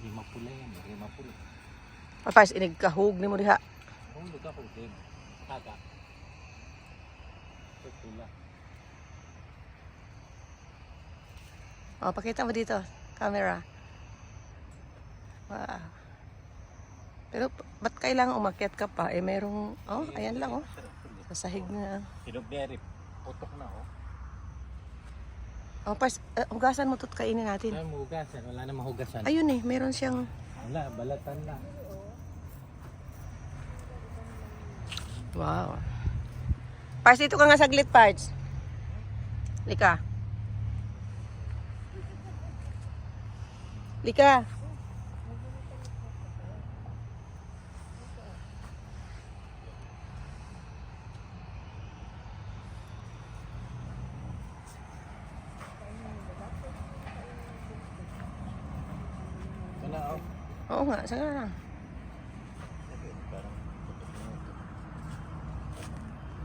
Himapula yan, himapula. Papayas, inig kahug ni mo diha. Oo, luka ko din. Kaga. Pula. O, pakita mo dito. Camera. Wow. Pero, ba't kailangan umakyat ka pa? Eh, merong, oh, ayan lang, oh. Sa sahig na. Sinubderi, putok na, oh. Oh, pas, hugasan mo to't kainin natin. Ay, mahugasan. Wala na mahugasan. Ayun eh, meron siyang... Wala, balatan na. Wow. Parts, dito ka nga saglit, Parts. Lika. Lika. Wala, oh. Oo nga, sige na lang.